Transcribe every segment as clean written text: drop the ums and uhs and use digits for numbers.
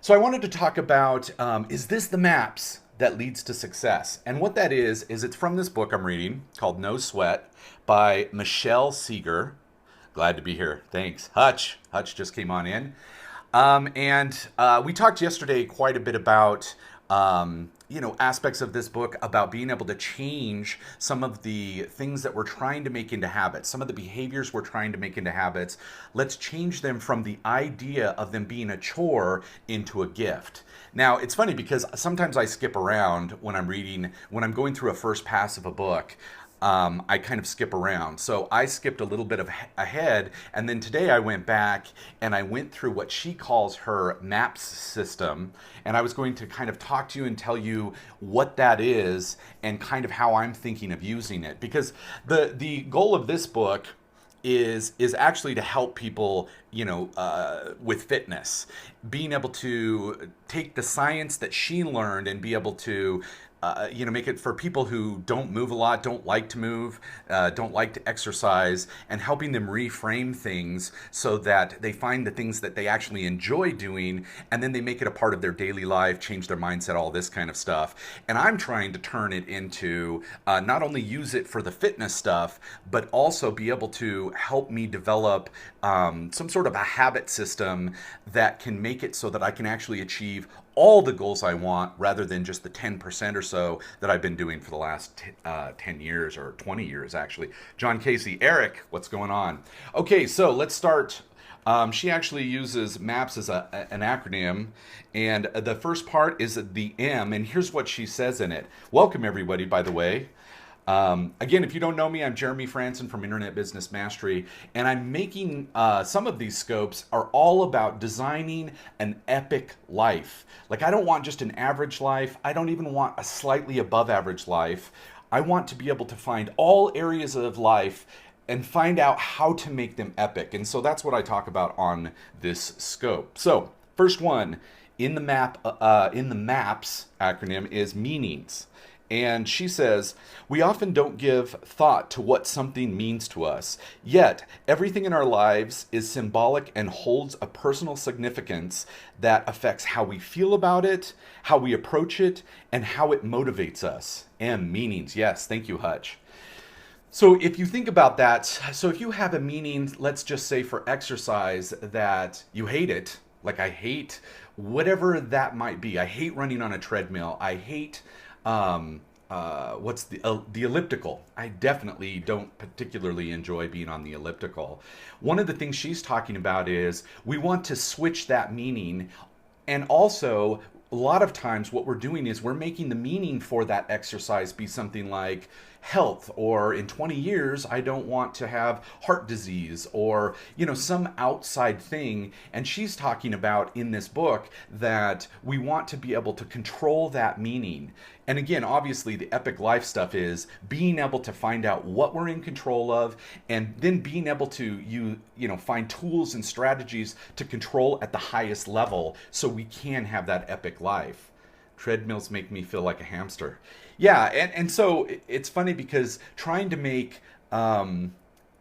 So I wanted to talk about is this the maps that leads to success? And what that is it's from this book I'm reading called No Sweat by Michelle Segar. Glad to be here. Thanks. Hutch. Hutch just came on in. And we talked yesterday quite a bit about aspects of this book about being able to change some of the things that we're trying to make into habits, some of the behaviors we're trying to make into habits. Let's change them from the idea of them being a chore into a gift. Now, it's funny because sometimes I skip around when I'm reading, when I'm going through a first pass of a book. I kind of skip around. So I skipped a little bit of ahead, and then today I went back and I went through what she calls her MAPS system, and I was going to kind of talk to you and tell you what that is and kind of how I'm thinking of using it. Because the goal of this book is actually to help people, with fitness, being able to take the science that she learned and be able to make it for people who don't move a lot, don't like to move, don't like to exercise, and helping them reframe things so that they find the things that they actually enjoy doing, and then they make it a part of their daily life, change their mindset, all this kind of stuff. And I'm trying to turn it into not only use it for the fitness stuff, but also be able to help me develop some sort of a habit system that can make it so that I can actually achieve all the goals I want rather than just the 10% or so that I've been doing for the last 10 years or 20 years, actually. John Casey, Eric, what's going on? Okay, so let's start. She actually uses MAPS as an acronym, and the first part is the M, and here's what she says in it. Welcome, everybody, by the way. Again, if you don't know me, I'm Jeremy Franson from Internet Business Mastery, and I'm making some of these scopes are all about designing an epic life. Like, I don't want just an average life. I don't even want a slightly above average life. I want to be able to find all areas of life and find out how to make them epic. And so that's what I talk about on this scope. So, first one in the MAPS acronym is meanings. And she says, we often don't give thought to what something means to us. Yet, everything in our lives is symbolic and holds a personal significance that affects how we feel about it, how we approach it, and how it motivates us. M, meanings. Yes, thank you, Hutch. So if you think about that, so if you have a meaning, let's just say for exercise, that you hate it, like I hate whatever that might be. I hate running on a treadmill. I hate what's the elliptical. I definitely don't particularly enjoy being on the elliptical. One of the things she's talking about is we want to switch that meaning, and also a lot of times what we're doing is we're making the meaning for that exercise be something like health, or in 20 years I don't want to have heart disease, or some outside thing. And she's talking about in this book that we want to be able to control that meaning. And again, obviously the epic life stuff is being able to find out what we're in control of, and then being able to find tools and strategies to control at the highest level so we can have that epic life. Treadmills make me feel like a hamster. Yeah, and so it's funny because trying to make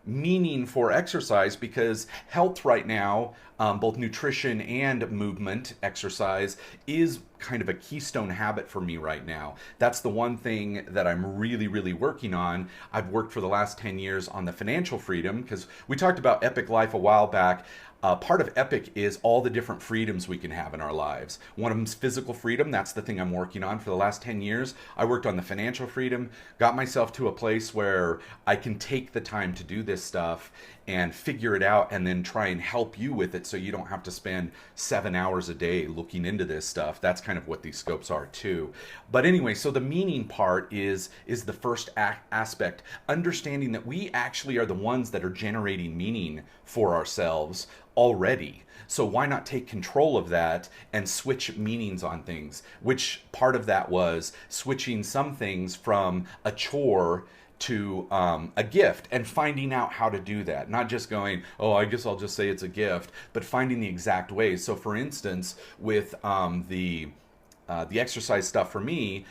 meaning for exercise, because health right now, both nutrition and movement exercise, is kind of a keystone habit for me right now. That's the one thing that I'm really, really working on. I've worked for the last 10 years on the financial freedom, because we talked about epic life a while back. Part of epic is all the different freedoms we can have in our lives. One of them is physical freedom. That's the thing I'm working on for the last 10 years. I worked on the financial freedom, got myself to a place where I can take the time to do this stuff and figure it out, and then try and help you with it so you don't have to spend 7 hours a day looking into this stuff. That's kind of what these scopes are too. But anyway, so the meaning part is the first aspect, understanding that we actually are the ones that are generating meaning for ourselves already. So why not take control of that and switch meanings on things? Which part of that was switching some things from a chore to a gift, and finding out how to do that. Not just going, oh, I guess I'll just say it's a gift, but finding the exact ways. So for instance, with the exercise stuff for me,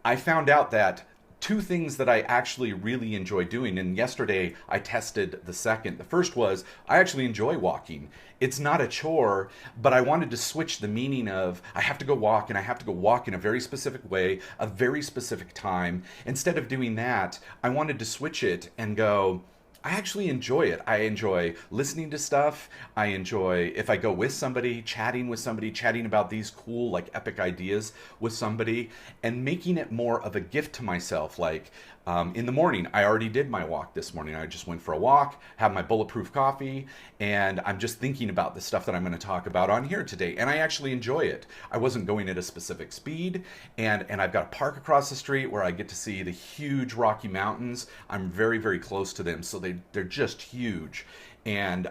I found out that two things that I actually really enjoy doing. And yesterday I tested the second. The first was I actually enjoy walking. It's not a chore, but I wanted to switch the meaning of I have to go walk and I have to go walk in a very specific way, a very specific time. Instead of doing that, I wanted to switch it and go, I actually enjoy it. I enjoy listening to stuff. I enjoy, if I go with somebody, chatting about these cool, like epic ideas with somebody, and making it more of a gift to myself. Like in the morning, I already did my walk this morning. I just went for a walk, had my bulletproof coffee, and I'm just thinking about the stuff that I'm going to talk about on here today. And I actually enjoy it. I wasn't going at a specific speed, and I've got a park across the street where I get to see the huge Rocky Mountains. I'm very, very close to them, so they're just huge. And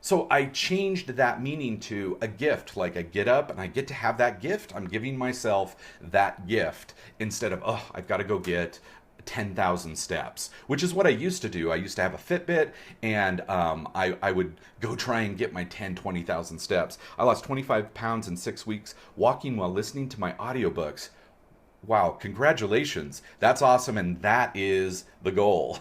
so I changed that meaning to a gift. Like I get up and I get to have that gift. I'm giving myself that gift instead of, oh, I've got to go get 10,000 steps, which is what I used to do. I used to have a Fitbit, and I would go try and get my 20,000 steps. I lost 25 pounds in 6 weeks walking while listening to my audiobooks. Wow, congratulations. That's awesome, and that is the goal.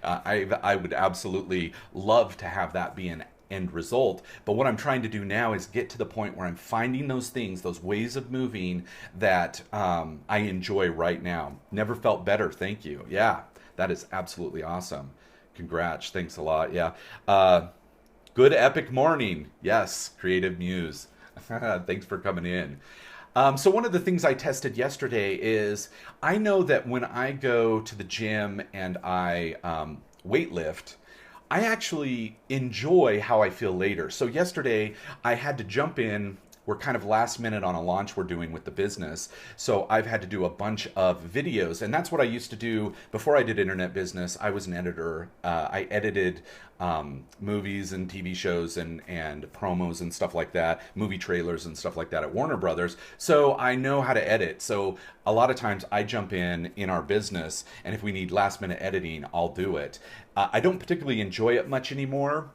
I would absolutely love to have that be an end result. But what I'm trying to do now is get to the point where I'm finding those things, those ways of moving that I enjoy right now. Never felt better. Thank you. Yeah, that is absolutely awesome. Congrats. Thanks a lot. Yeah. Good epic morning. Yes, Creative Muse. Thanks for coming in. So one of the things I tested yesterday is I know that when I go to the gym and I weightlift, I actually enjoy how I feel later. So yesterday I had to jump in. We're kind of last minute on a launch we're doing with the business. So I've had to do a bunch of videos, and that's what I used to do before I did internet business. I was an editor. I edited movies and TV shows and promos and stuff like that, movie trailers and stuff like that at Warner Brothers. So I know how to edit. So a lot of times I jump in our business, and if we need last minute editing, I'll do it. I don't particularly enjoy it much anymore.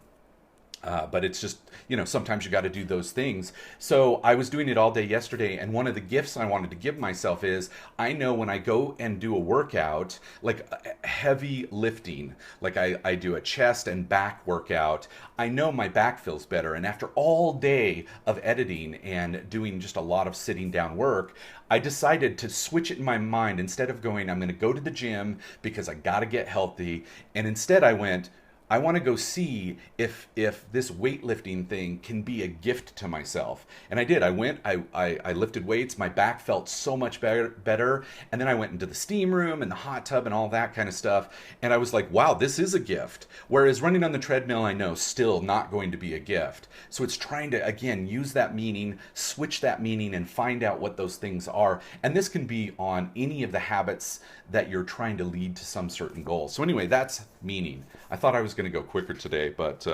But it's just, sometimes you got to do those things. So I was doing it all day yesterday, and one of the gifts I wanted to give myself is I know when I go and do a workout, like heavy lifting, like I do a chest and back workout, I know my back feels better. And after all day of editing and doing just a lot of sitting down work, I decided to switch it in my mind. Instead of going, I'm going to go to the gym because I got to get healthy. And instead I went, I want to go see if this weightlifting thing can be a gift to myself. And I did. I went, I lifted weights. My back felt so much better. And then I went into the steam room and the hot tub and all that kind of stuff. And I was like, wow, this is a gift. Whereas running on the treadmill, I know, still not going to be a gift. So it's trying to, again, use that meaning, switch that meaning, and find out what those things are. And this can be on any of the habits that you're trying to lead to some certain goal. So anyway, that's meaning. I thought I was going to go quicker today, but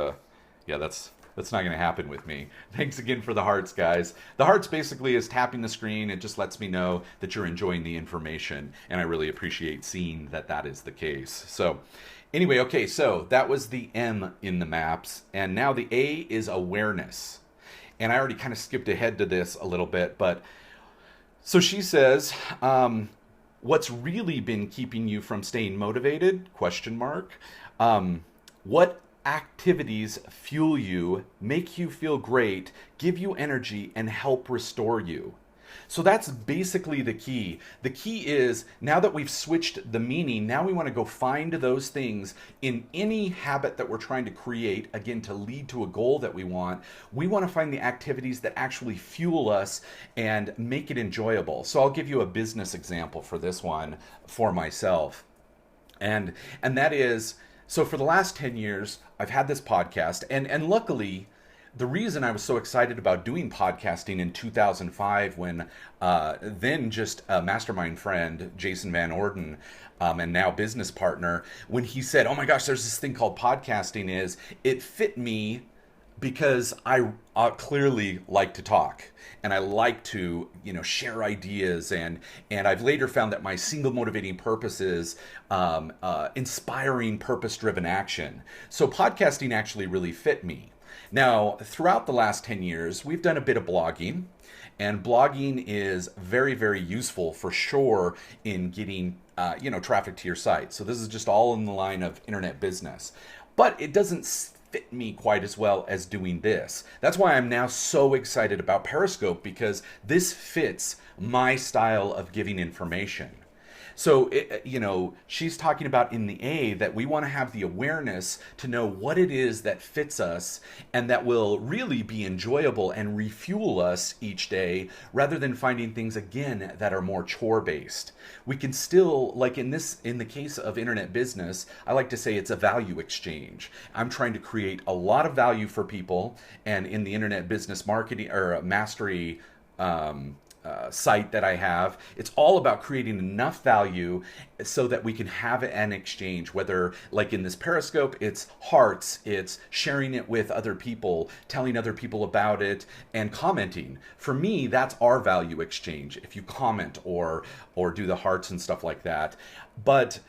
yeah, that's not going to happen with me. Thanks again for the hearts, guys. The hearts basically is tapping the screen. It just lets me know that you're enjoying the information, and I really appreciate seeing that that is the case. So anyway, okay, so that was the M in the maps, and now the A is awareness. And I already kind of skipped ahead to this a little bit, but so she says, what's really been keeping you from staying motivated? Question mark. What activities fuel you, make you feel great, give you energy, and help restore you? So that's basically the key. The key is, now that we've switched the meaning, now we want to go find those things in any habit that we're trying to create, again, to lead to a goal that we want. We want to find the activities that actually fuel us and make it enjoyable. So I'll give you a business example for this one for myself. And that is, so for the last 10 years, I've had this podcast, and luckily, the reason I was so excited about doing podcasting in 2005 when then just a mastermind friend, Jason Van Orden, and now business partner, when he said, oh my gosh, there's this thing called podcasting, is it fit me because I clearly like to talk and I like to, share ideas, and I've later found that my single motivating purpose is inspiring purpose-driven action. So podcasting actually really fit me. Now, throughout the last 10 years, we've done a bit of blogging, and blogging is very, very useful for sure in getting traffic to your site. So this is just all in the line of internet business, but it doesn't fit me quite as well as doing this. That's why I'm now so excited about Periscope, because this fits my style of giving information. So, she's talking about in the A that we want to have the awareness to know what it is that fits us and that will really be enjoyable and refuel us each day, rather than finding things again that are more chore based. We can still, like in the case of internet business, I like to say it's a value exchange. I'm trying to create a lot of value for people, and in the internet business marketing or mastery site that I have, it's all about creating enough value so that we can have an exchange, whether like in this Periscope, it's hearts, it's sharing it with other people, telling other people about it, and commenting. For me, that's our value exchange, if you comment or do the hearts and stuff like that. But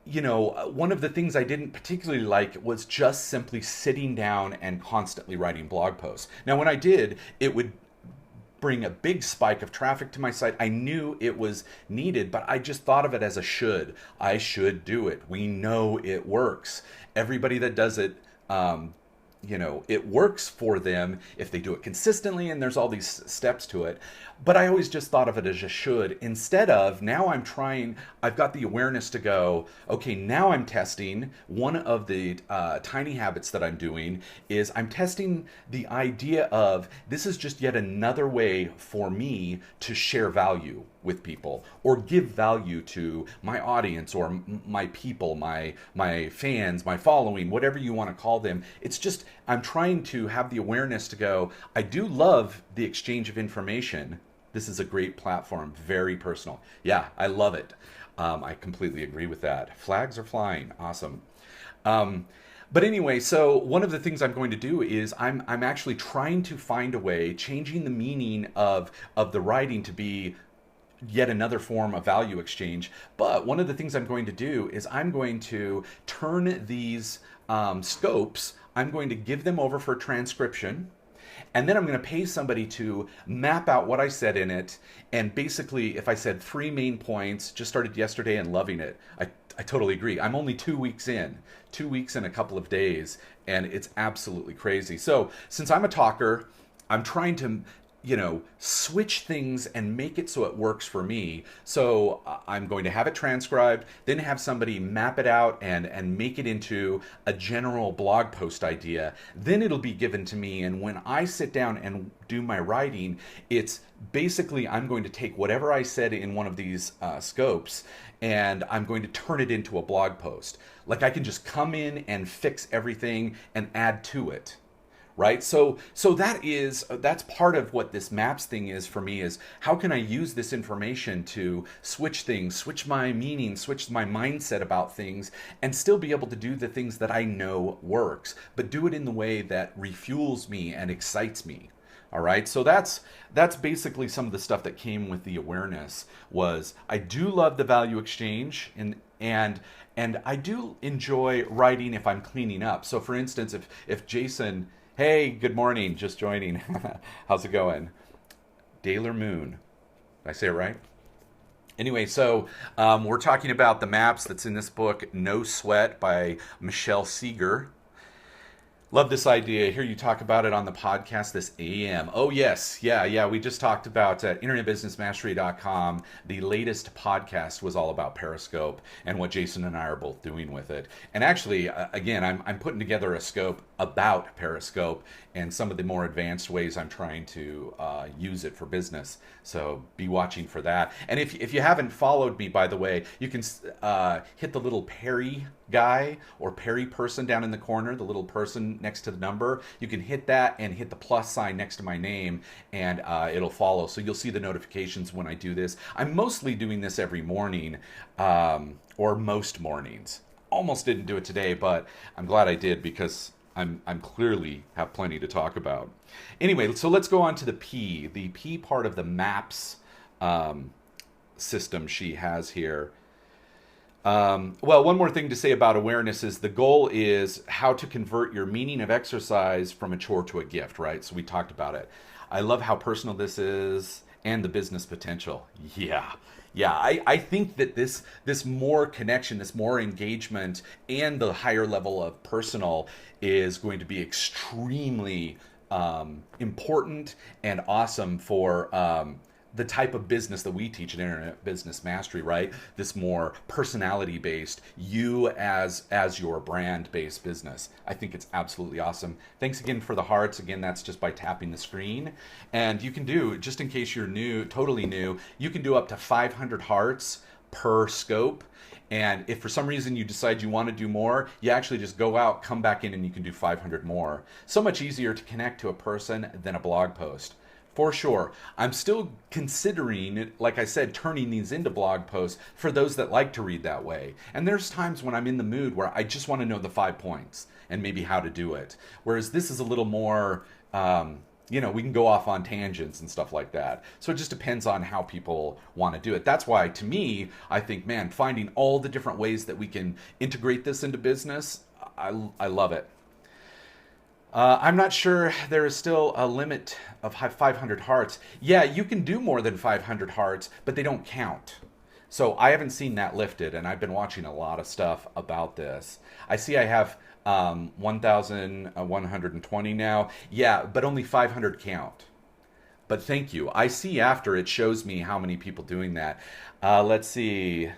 one of the things I didn't particularly like was just simply sitting down and constantly writing blog posts. Now, when I did, it would bring a big spike of traffic to my site. I knew it was needed, but I just thought of it as a should. I should do it. We know it works. Everybody that does it, it works for them if they do it consistently, and there's all these steps to it. But I always just thought of it as a should, instead of now I've got the awareness to go, okay, now I'm testing. One of the tiny habits that I'm doing is I'm testing the idea of this is just yet another way for me to share value with people, or give value to my audience, or my people, my fans, my following, whatever you want to call them. It's just I'm trying to have the awareness to go, I do love the exchange of information. This is a great platform, very personal. Yeah, I love it. I completely agree with that. Flags are flying. Awesome. But anyway, so one of the things I'm going to do is I'm actually trying to find a way, changing the meaning of the writing to be yet another form of value exchange. But one of the things I'm going to do is I'm going to turn these scopes, I'm going to give them over for transcription. And then I'm going to pay somebody to map out what I said in it. And basically, if I said 3 main points, just started yesterday and loving it. I totally agree. I'm only 2 weeks in, 2 weeks and a couple of days, and it's absolutely crazy. So since I'm a talker, I'm trying to switch things and make it so it works for me. So I'm going to have it transcribed, then have somebody map it out and make it into a general blog post idea. Then it'll be given to me. And when I sit down and do my writing, it's basically I'm going to take whatever I said in one of these scopes, and I'm going to turn it into a blog post. Like I can just come in and fix everything and add to it. Right? So that's part of what this maps thing is for me, is how can I use this information to switch things, switch my meaning, switch my mindset about things, and still be able to do the things that I know works, but do it in the way that refuels me and excites me. All right, so that's basically some of the stuff that came with the awareness. Was I do love the value exchange, and I do enjoy writing if I'm cleaning up. So for instance, if Jason, hey, good morning, just joining. How's it going? Daler Moon. Did I say it right? Anyway, so we're talking about the maps that's in this book, No Sweat by Segar. Love this idea. Hear you talk about it on the podcast this AM. Oh, yes. Yeah. We just talked about internetbusinessmastery.com. The latest podcast was all about Periscope and what Jason and I are both doing with it. And actually, again, I'm putting together a scope about Periscope and some of the more advanced ways I'm trying to use it for business. So be watching for that. And if you haven't followed me, by the way, you can hit the little Perry guy or Perry person down in the corner, the little person next to the number. You can hit that and hit the plus sign next to my name, and it'll follow. So you'll see the notifications when I do this. I'm mostly doing this every morning, or most mornings. Almost didn't do it today, but I'm glad I did, because I'm clearly have plenty to talk about. Anyway, so let's go on to the P. The P part of the maps system she has here. Well, one more thing to say about awareness is the goal is how to convert your meaning of exercise from a chore to a gift, right? So we talked about it. I love how personal this is and the business potential. Yeah. Yeah, I think that this more connection, this more engagement, and the higher level of personal is going to be extremely important and awesome for the type of business that we teach in Internet Business Mastery, right? This more personality based, you as your brand based business. I think it's absolutely awesome. Thanks again for the hearts. Again, that's just by tapping the screen. And you can do, just in case you're new, totally new, you can do up to 500 hearts per scope. And if for some reason you decide you want to do more, you actually just go out, come back in, and you can do 500 more. So much easier to connect to a person than a blog post. For sure. I'm still considering, like I said, turning these into blog posts for those that like to read that way. And there's times when I'm in the mood where I just want to know the 5 points and maybe how to do it. Whereas this is a little more, we can go off on tangents and stuff like that. So it just depends on how people want to do it. That's why, to me, I think, man, finding all the different ways that we can integrate this into business, I love it. I'm not sure there is still a limit of 500 hearts. Yeah, you can do more than 500 hearts, but they don't count. So I haven't seen that lifted, and I've been watching a lot of stuff about this. I see I have 1,120 now. Yeah, but only 500 count. But thank you. I see after it shows me how many people doing that. Let's see.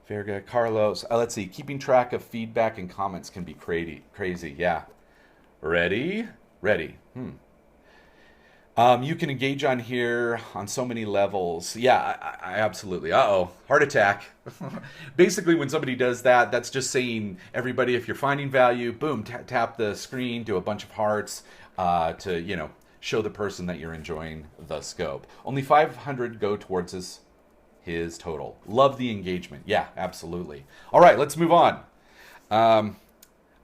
Verga, Carlos. Let's see. Keeping track of feedback and comments can be crazy. Yeah. Ready? Ready. You can engage on here on so many levels. Yeah, I absolutely. Uh-oh, heart attack. Basically, when somebody does that, that's just saying, everybody, if you're finding value, boom, tap the screen, do a bunch of hearts to, show the person that you're enjoying the scope. Only 500 go towards his total. Love the engagement. Yeah, absolutely. All right, let's move on.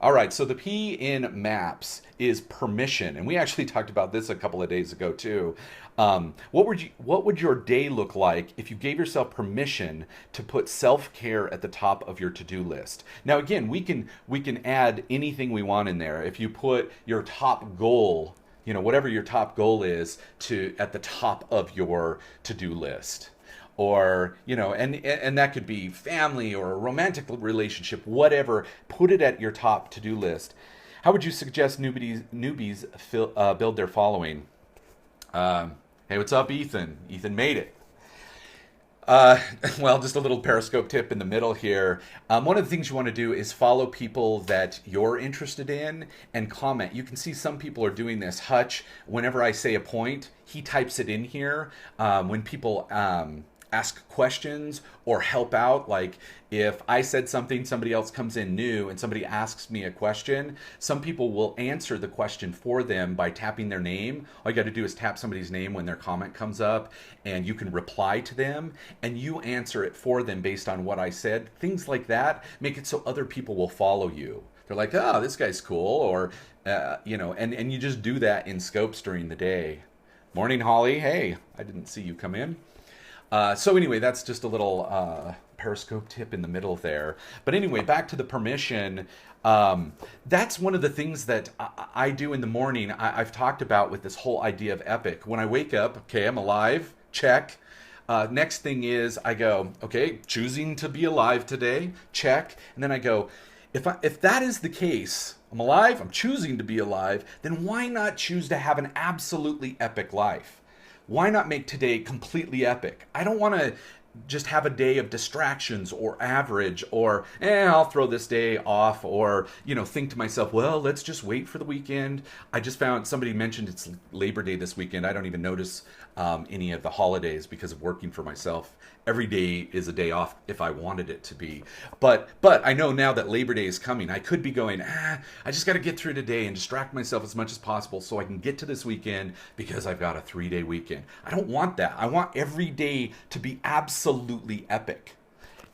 All right, so the P in maps is permission, and we actually talked about this a couple of days ago too. What would your day look like if you gave yourself permission to put self-care at the top of your to-do list? Now, again, we can add anything we want in there. If you put your top goal, whatever your top goal is, at the top of your to-do list. Or, and that could be family or a romantic relationship, whatever. Put it at your top to-do list. How would you suggest newbies build their following? Hey, what's up, Ethan? Ethan made it. Well, just a little Periscope tip in the middle here. One of the things you want to do is follow people that you're interested in and comment. You can see some people are doing this. Hutch, whenever I say a point, he types it in here. When people ask questions or help out, like if I said something, somebody else comes in new and somebody asks me a question, some people will answer the question for them by tapping their name. All you got to do is tap somebody's name when their comment comes up, and you can reply to them and you answer it for them based on what I said. Things like that make it so other people will follow you. They're like, oh, this guy's cool, or and you just do that in scopes during the day. Morning, Holly. Hey, I didn't see you come in. So anyway, that's just a little Periscope tip in the middle there. But anyway, back to the permission. That's one of the things that I do in the morning. I've talked about with this whole idea of epic. When I wake up, okay, I'm alive, check. Next thing is I go, okay, choosing to be alive today, check. And then I go, if that is the case, I'm alive, I'm choosing to be alive, then why not choose to have an absolutely epic life? Why not make today completely epic? I don't want to just have a day of distractions or average or, I'll throw this day off, or, think to myself, well, let's just wait for the weekend. I just found somebody mentioned it's Labor Day this weekend. I don't even notice any of the holidays because of working for myself. Every day is a day off if I wanted it to be. But I know now that Labor Day is coming, I could be going, I just got to get through today and distract myself as much as possible so I can get to this weekend because I've got a 3-day weekend. I don't want that. I want every day to be absolutely epic.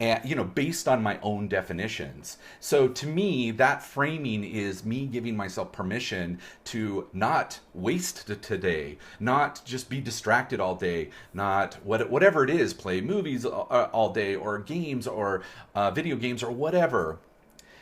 and based on my own definitions. So to me, that framing is me giving myself permission to not waste today, not just be distracted all day, not whatever it is, play movies all day, or games, or video games, or whatever.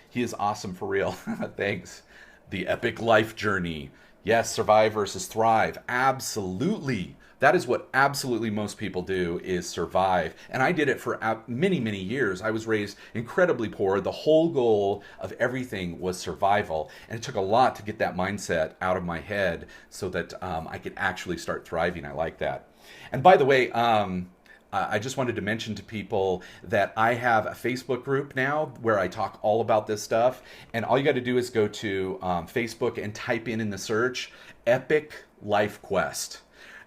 He is awesome for real. Thanks. The epic life journey. Yes, survive versus thrive. Absolutely. That is what absolutely most people do, is survive. And I did it for many, many years. I was raised incredibly poor. The whole goal of everything was survival. And it took a lot to get that mindset out of my head so that I could actually start thriving. I like that. And by the way, I just wanted to mention to people that I have a Facebook group now where I talk all about this stuff. And all you got to do is go to Facebook and type in the search, Epic Life Quest.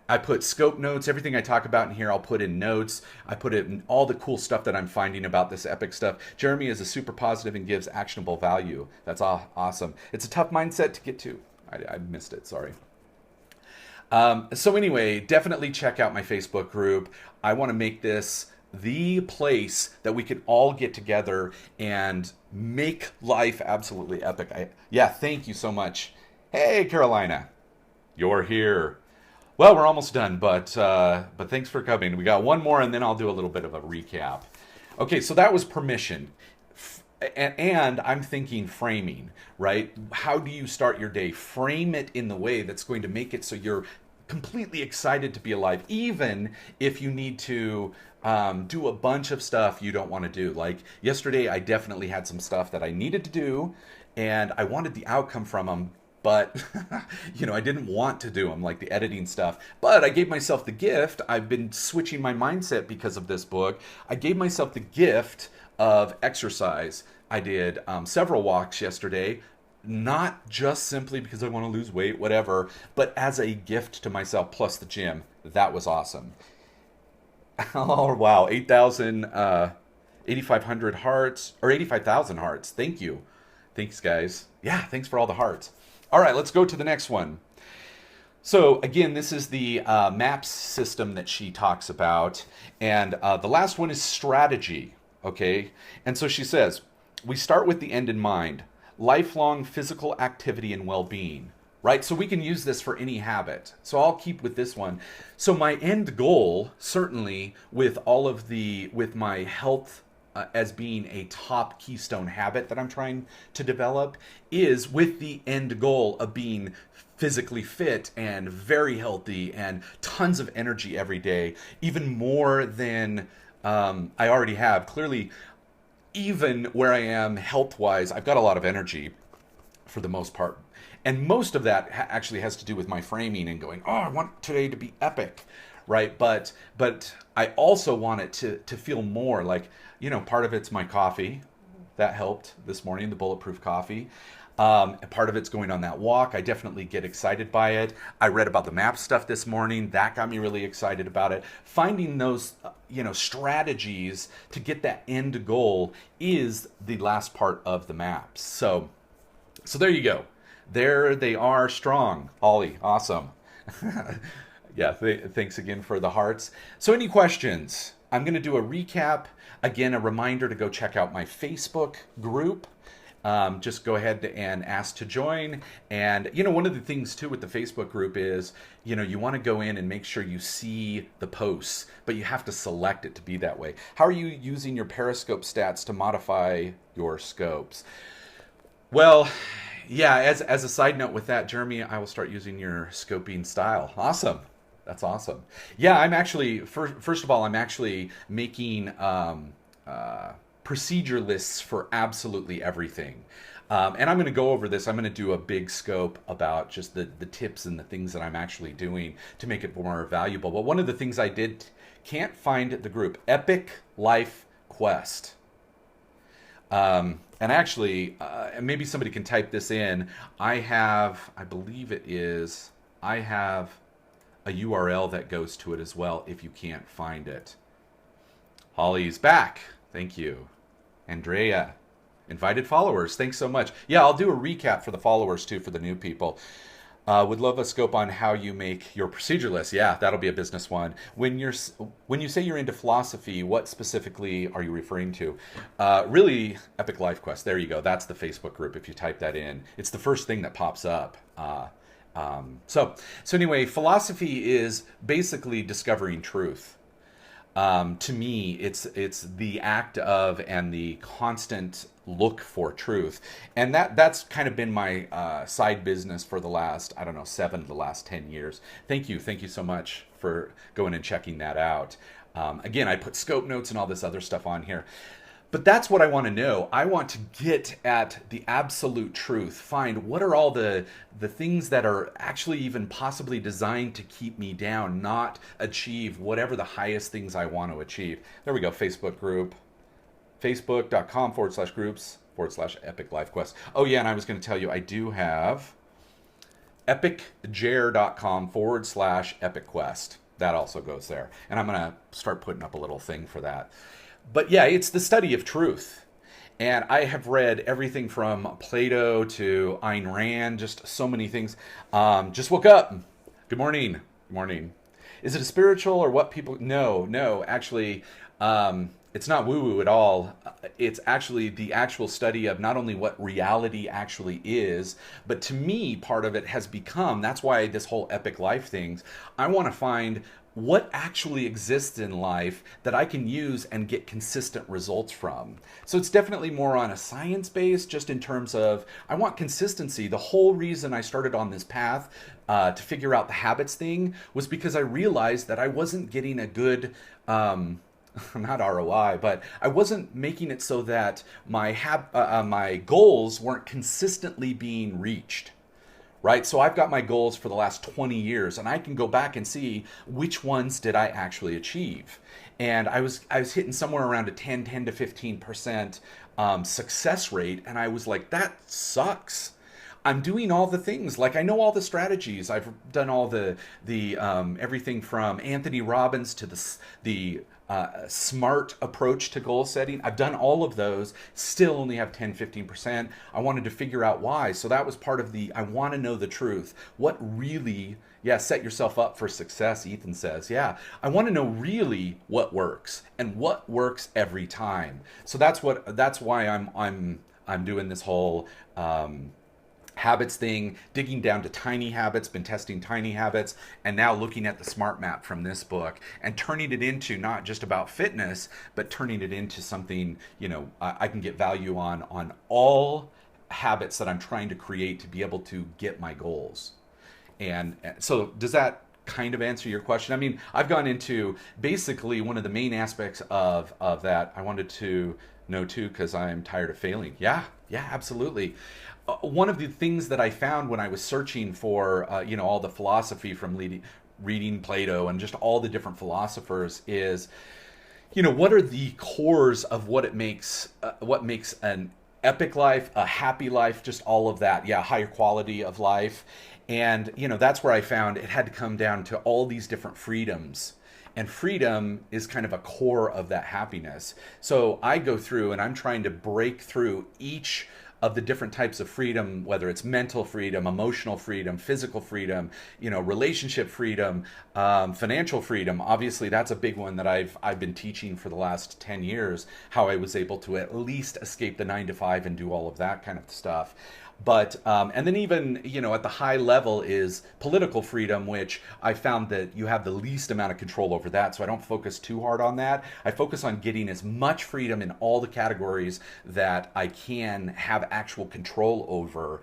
I put scope notes, everything I talk about in here, I'll put in notes. I put in all the cool stuff that I'm finding about this epic stuff. Jeremy is a super positive and gives actionable value. That's awesome. It's a tough mindset to get to. I missed it, sorry. So anyway, definitely check out my Facebook group. I want to make this the place that we can all get together and make life absolutely epic. Yeah, thank you so much. Hey, Carolina, you're here. Well, we're almost done, but thanks for coming. We got one more, and then I'll do a little bit of a recap. Okay, so that was permission. And I'm thinking framing, right? How do you start your day? Frame it in the way that's going to make it so you're completely excited to be alive, even if you need to do a bunch of stuff you don't want to do. Like yesterday, I definitely had some stuff that I needed to do, and I wanted the outcome from them, but I didn't want to do them, like the editing stuff. But I gave myself the gift. I've been switching my mindset because of this book. I gave myself the gift of exercise. I did several walks yesterday, not just simply because I want to lose weight, whatever, but as a gift to myself, plus the gym. That was awesome. Oh, wow. 8,500 hearts, or 85,000 hearts. Thank you. Thanks, guys. Yeah, thanks for all the hearts. All right, let's go to the next one. So again, this is the MAPS system that she talks about. And the last one is strategy, okay? And so she says, we start with the end in mind, lifelong physical activity and well-being, right? So we can use this for any habit. So I'll keep with this one. So my end goal, certainly with my health as being a top keystone habit that I'm trying to develop, is with the end goal of being physically fit and very healthy and tons of energy every day, even more than I already have. Clearly, even where I am health-wise, I've got a lot of energy for the most part. And most of that actually has to do with my framing and going, oh, I want today to be epic, right? But I also want it to feel more like, part of it's my coffee. That helped this morning, the bulletproof coffee. Part of it's going on that walk. I definitely get excited by it. I read about the map stuff this morning. That got me really excited about it. Finding those, strategies to get that end goal is the last part of the maps. So there you go. There they are, strong. Ollie, awesome. Yeah, thanks again for the hearts. So any questions? I'm going to do a recap. Again, a reminder to go check out my Facebook group. Just go ahead and ask to join. And, one of the things too with the Facebook group is, you want to go in and make sure you see the posts, but you have to select it to be that way. How are you using your Periscope stats to modify your scopes? Well, yeah, as a side note with that, Jeremy, I will start using your scoping style. Awesome. That's awesome. Yeah, I'm actually, first of all, I'm actually making procedure lists for absolutely everything. And I'm going to go over this. I'm going to do a big scope about just the tips and the things that I'm actually doing to make it more valuable. But one of the things I can't find the group, Epic Life Quest. And actually, maybe somebody can type this in. I have a URL that goes to it as well if you can't find it. Holly's back. Thank you. Andrea, invited followers. Thanks so much. Yeah, I'll do a recap for the followers too, for the new people. Would love a scope on how you make your procedure list. Yeah, that'll be a business one. When you say you're into philosophy, what specifically are you referring to? Really, Epic Life Quest. There you go. That's the Facebook group. If you type that in, it's the first thing that pops up. So anyway, philosophy is basically discovering truth. To me, it's the act of and the constant look for truth, and that's kind of been my side business for the last, I don't know, 7 of the last 10 years. Thank you so much for going and checking that out. Again, I put scope notes and all this other stuff on here. But that's what I want to know. I want to get at the absolute truth. Find what are all the things that are actually even possibly designed to keep me down, not achieve whatever the highest things I want to achieve. There we go. Facebook group, facebook.com/groups/Epic Life Quest. Oh yeah, and I was going to tell you I do have epicjair.com/Epic Quest. That also goes there, and I'm going to start putting up a little thing for that. But yeah, it's the study of truth. And I have read everything from Plato to Ayn Rand, just so many things. Just woke up. Good morning. Good morning. Is it a spiritual or what people? No, actually, it's not woo-woo at all. It's actually the actual study of not only what reality actually is, but to me, part of it has become, that's why this whole epic life things, I want to find what actually exists in life that I can use and get consistent results from. So it's definitely more on a science base, just in terms of, I want consistency. The whole reason I started on this path to figure out the habits thing was because I realized that I wasn't getting a good, not ROI, but I wasn't making it so that my goals weren't consistently being reached. Right? So I've got my goals for the last 20 years, and I can go back and see which ones did I actually achieve. And I was hitting somewhere around a 10 to 15% success rate, and I was like, that sucks. I'm doing all the things, like I know all the strategies. I've done all the everything from Anthony Robbins to the smart approach to goal setting. I've done all of those, still only have 10-15%. I wanted to figure out why. So that was part of I want to know the truth. What really, yeah, set yourself up for success, Ethan says. Yeah, I want to know really what works and what works every time. So that's why I'm doing this whole habits thing, digging down to tiny habits, been testing tiny habits, and now looking at the smart map from this book and turning it into not just about fitness, but turning it into something, I can get value on all habits that I'm trying to create to be able to get my goals. And so does that kind of answer your question? I mean, I've gone into basically one of the main aspects of that I wanted to know too, because I'm tired of failing. Yeah, absolutely. One of the things that I found when I was searching for, all the philosophy from reading Plato and just all the different philosophers is, what are the cores of what makes an epic life, a happy life, just all of that. Yeah, higher quality of life. And, that's where I found it had to come down to all these different freedoms. And freedom is kind of a core of that happiness. So I go through and I'm trying to break through each of the different types of freedom, whether it's mental freedom, emotional freedom, physical freedom, relationship freedom, financial freedom. Obviously, that's a big one that I've been teaching for the last 10 years, how I was able to at least escape the 9 to 5 and do all of that kind of stuff. But, and then even, at the high level is political freedom, which I found that you have the least amount of control over that. So I don't focus too hard on that. I focus on getting as much freedom in all the categories that I can have actual control over.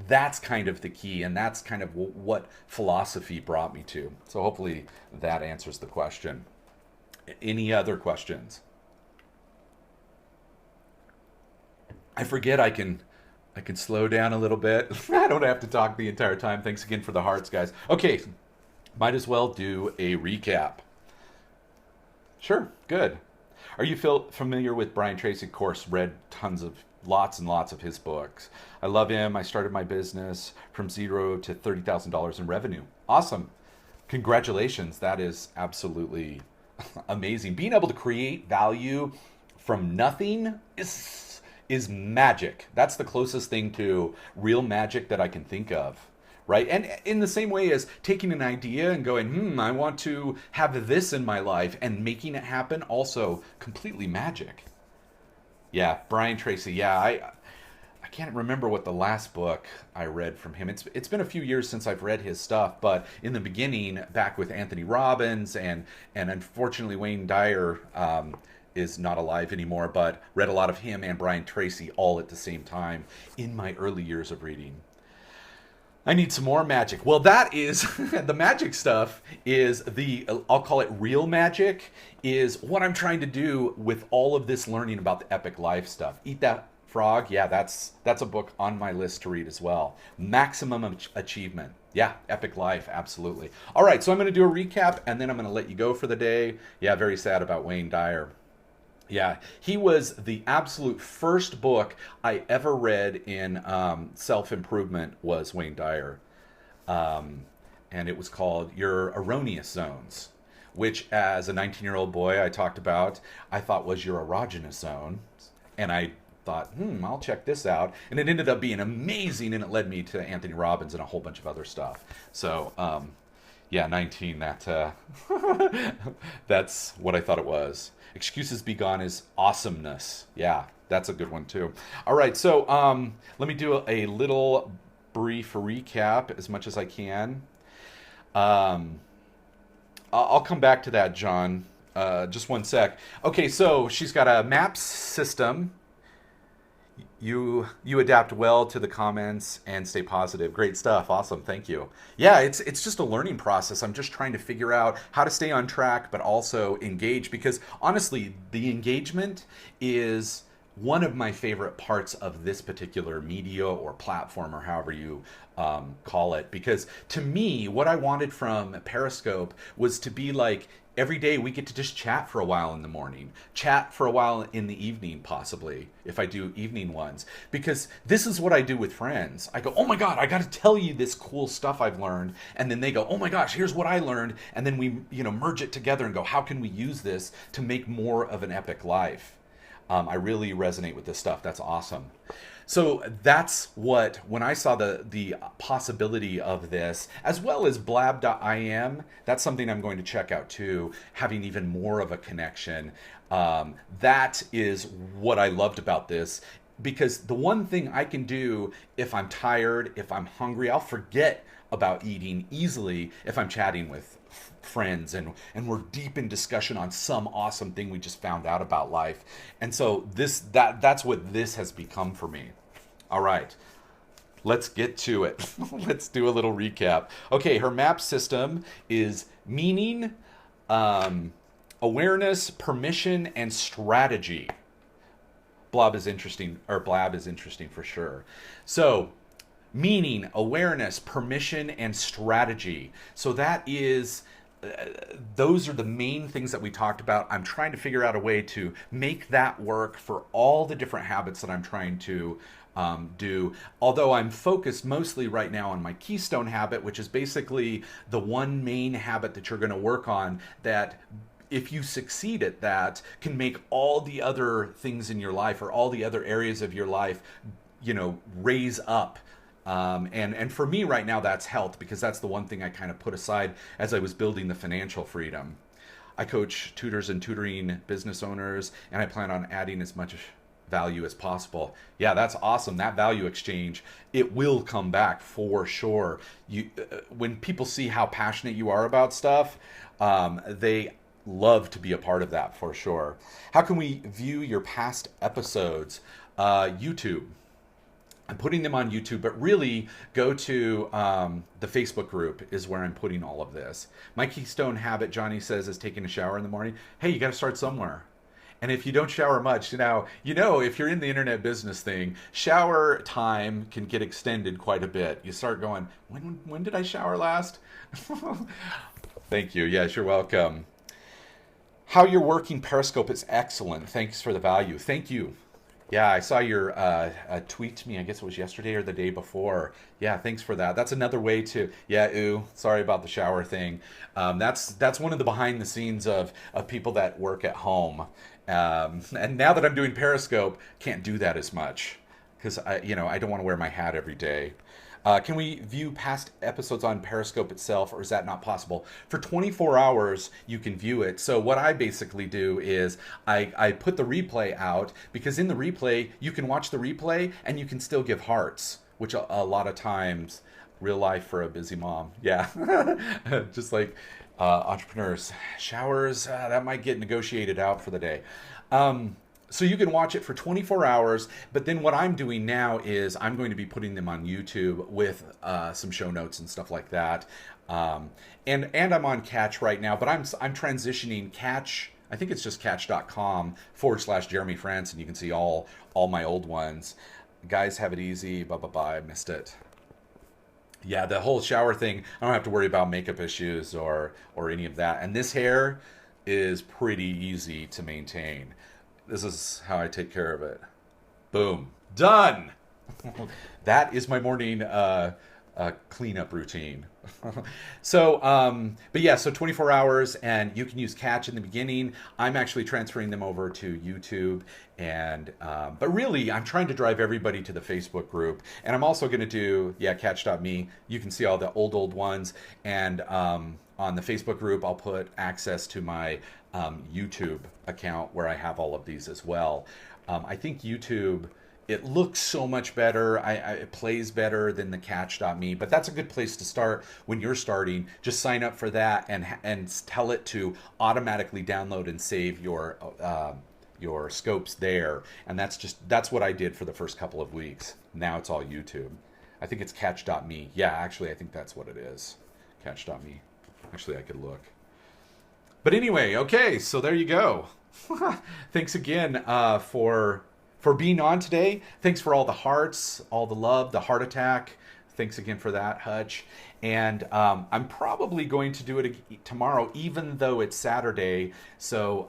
That's kind of the key. And that's kind of what philosophy brought me to. So hopefully that answers the question. Any other questions? I forget I can slow down a little bit. I don't have to talk the entire time. Thanks again for the hearts, guys. Okay, might as well do a recap. Sure, good. Are you familiar with Brian Tracy? Of course, read lots and lots of his books. I love him. I started my business from $0 to $30,000 in revenue. Awesome. Congratulations. That is absolutely amazing. Being able to create value from nothing is magic. That's the closest thing to real magic that I can think of, right? And in the same way as taking an idea and going, I want to have this in my life and making it happen, also completely magic. Yeah, Brian Tracy. Yeah, I can't remember what the last book I read from him. It's been a few years since I've read his stuff, but in the beginning, back with Anthony Robbins and unfortunately Wayne Dyer is not alive anymore, but read a lot of him and Brian Tracy all at the same time in my early years of reading. I need some more magic. Well, that is the magic stuff is I'll call it real magic, is what I'm trying to do with all of this learning about the epic life stuff. Eat That Frog. Yeah, that's a book on my list to read as well. Maximum Achievement. Yeah, epic life, absolutely. All right, so I'm going to do a recap and then I'm going to let you go for the day. Yeah, very sad about Wayne Dyer. Yeah, he was the absolute first book I ever read in self-improvement was Wayne Dyer. And it was called Your Erroneous Zones, which as a 19-year-old boy I talked about, I thought was your erogenous zone. And I thought, I'll check this out. And it ended up being amazing, and it led me to Anthony Robbins and a whole bunch of other stuff. So, yeah, 19, that's what I thought it was. Excuses Be Gone is awesomeness. Yeah, that's a good one too. All right, so let me do a little brief recap as much as I can. I'll come back to that, John. Just one sec. Okay, so she's got a maps system. You adapt well to the comments and stay positive. Great stuff. Awesome. Thank you. Yeah, it's just a learning process. I'm just trying to figure out how to stay on track, but also engage, because honestly, the engagement is one of my favorite parts of this particular media or platform, or however you call it. Because to me, what I wanted from Periscope was to be like, every day we get to just chat for a while in the morning, chat for a while in the evening, possibly, if I do evening ones. Because this is what I do with friends. I go, oh my God, I got to tell you this cool stuff I've learned. And then they go, oh my gosh, here's what I learned. And then we, merge it together and go, how can we use this to make more of an epic life? I really resonate with this stuff. That's awesome. So that's when I saw the possibility of this, as well as blab.im, that's something I'm going to check out too, having even more of a connection. That is what I loved about this, because the one thing I can do if I'm tired, if I'm hungry, I'll forget about eating easily if I'm chatting with friends and we're deep in discussion on some awesome thing we just found out about life. And so that's what this has become for me. All right, let's get to it. Let's do a little recap. Okay, her map system is meaning, awareness, permission, and strategy. Blab is interesting for sure. So meaning, awareness, permission, and strategy. So that is, those are the main things that we talked about. I'm trying to figure out a way to make that work for all the different habits that I'm trying to do. Although I'm focused mostly right now on my keystone habit, which is basically the one main habit that you're going to work on that, if you succeed at that, can make all the other things in your life or all the other areas of your life, raise up. And for me right now, that's health, because that's the one thing I kind of put aside as I was building the financial freedom. I coach tutors and tutoring business owners, and I plan on adding as much value as possible. Yeah, that's awesome. That value exchange, it will come back for sure. When people see how passionate you are about stuff, they love to be a part of that for sure. How can we view your past episodes? YouTube. I'm putting them on YouTube, but really go to the Facebook group is where I'm putting all of this. My keystone habit, Johnny says, is taking a shower in the morning. Hey, you got to start somewhere. And if you don't shower much, if you're in the internet business thing, shower time can get extended quite a bit. You start going, when did I shower last? Thank you. Yes, you're welcome. How you're working Periscope is excellent. Thanks for the value. Thank you. Yeah, I saw your tweet to me, I guess it was yesterday or the day before. Yeah, thanks for that. That's another way to, sorry about the shower thing. That's one of the behind the scenes of people that work at home. And now that I'm doing Periscope, can't do that as much because I don't want to wear my hat every day. Can we view past episodes on Periscope itself, or is that not possible? For 24 hours, you can view it. So what I basically do is I put the replay out, because in the replay, you can watch the replay and you can still give hearts, which a lot of times, real life for a busy mom. Yeah. Just like entrepreneurs. Showers, that might get negotiated out for the day. So you can watch it for 24 hours, but then what I'm doing now is I'm going to be putting them on YouTube with some show notes and stuff like that. And I'm on Catch right now, but I'm transitioning Catch. I think it's just catch.com/Jeremy Franson. You can see all my old ones. Guys, have it easy. Bye bye bye. I missed it. Yeah, the whole shower thing, I don't have to worry about makeup issues or any of that. And this hair is pretty easy to maintain. This is how I take care of it. Boom. Done. That is my morning cleanup routine. So, but yeah, so 24 hours, and you can use Catch in the beginning. I'm actually transferring them over to YouTube, and but really, I'm trying to drive everybody to the Facebook group, and I'm also going to do, yeah, Catch.me. You can see all the old ones, and on the Facebook group, I'll put access to my YouTube account where I have all of these as well. I think YouTube, it looks so much better. It plays better than the Catch.me, but that's a good place to start when you're starting. Just sign up for that and tell it to automatically download and save your scopes there. And that's what I did for the first couple of weeks. Now it's all YouTube. I think it's Catch.me. Yeah, actually, I think that's what it is. Catch.me. Actually, I could look. But anyway, okay, so there you go. Thanks again for being on today. Thanks for all the hearts, all the love, the heart attack. Thanks again for that, Hutch. And I'm probably going to do it tomorrow, even though it's Saturday. So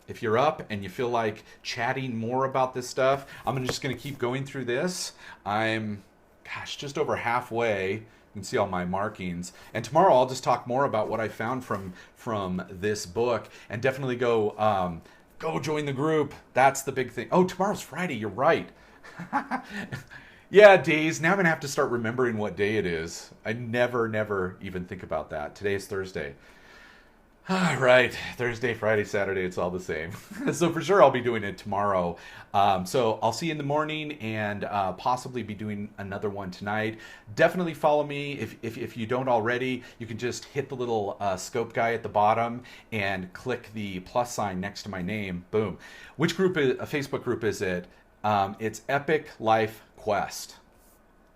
if you're up and you feel like chatting more about this stuff, I'm just going to keep going through this. I'm, just over halfway. You can see all my markings. And tomorrow I'll just talk more about what I found from this book, and definitely go join the group. That's the big thing. Oh, tomorrow's Friday. You're right. Yeah, days. Now I'm going to have to start remembering what day it is. I never even think about that. Today is Thursday. All right, Thursday, Friday, Saturday, it's all the same. So for sure I'll be doing it tomorrow. So I'll see you in the morning, and possibly be doing another one tonight. Definitely follow me. If you don't already, you can just hit the little scope guy at the bottom and click the plus sign next to my name. Boom. Which group is a Facebook group is it? It's Epic Life Quest.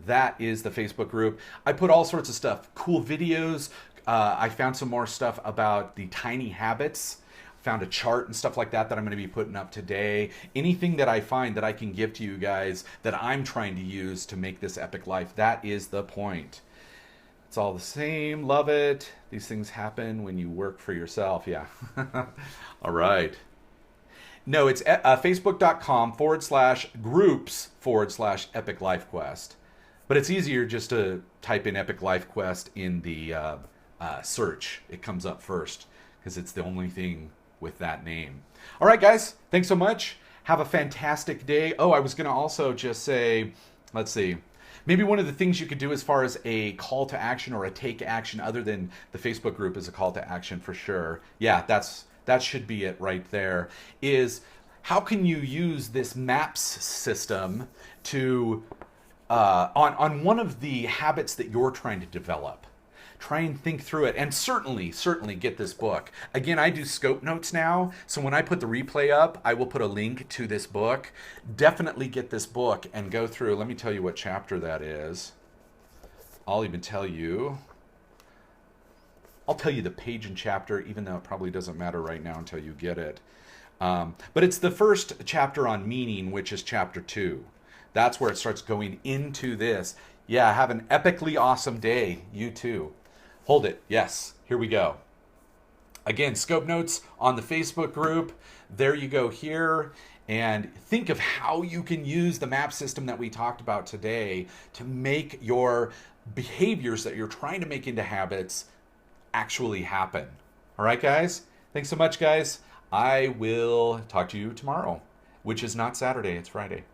That is the Facebook group. I put all sorts of stuff, cool videos. I found some more stuff about the tiny habits. Found a chart and stuff like that I'm going to be putting up today. Anything that I find that I can give to you guys that I'm trying to use to make this epic life, that is the point. It's all the same. Love it. These things happen when you work for yourself. Yeah. All right. No, it's facebook.com/groups/Epic Life Quest. But it's easier just to type in Epic Life Quest in the search. It comes up first because it's the only thing with that name. All right, guys. Thanks so much. Have a fantastic day. Oh, I was going to also just say, let's see. Maybe one of the things you could do as far as a call to action or a take action, other than the Facebook group is a call to action for sure. Yeah, that should be it right there, is how can you use this MAPS system to, on one of the habits that you're trying to develop. Try and think through it, and certainly get this book. Again, I do scope notes now, so when I put the replay up, I will put a link to this book. Definitely get this book and go through. Let me tell you what chapter that is. I'll even tell you. I'll tell you the page and chapter, even though it probably doesn't matter right now until you get it. But it's the first chapter on meaning, which is chapter 2. That's where it starts going into this. Yeah, have an epically awesome day. You too. Hold it. Yes, here we go. Again, scope notes on the Facebook group. There you go here. And think of how you can use the map system that we talked about today to make your behaviors that you're trying to make into habits actually happen. All right, guys? Thanks so much, guys. I will talk to you tomorrow, which is not Saturday, it's Friday.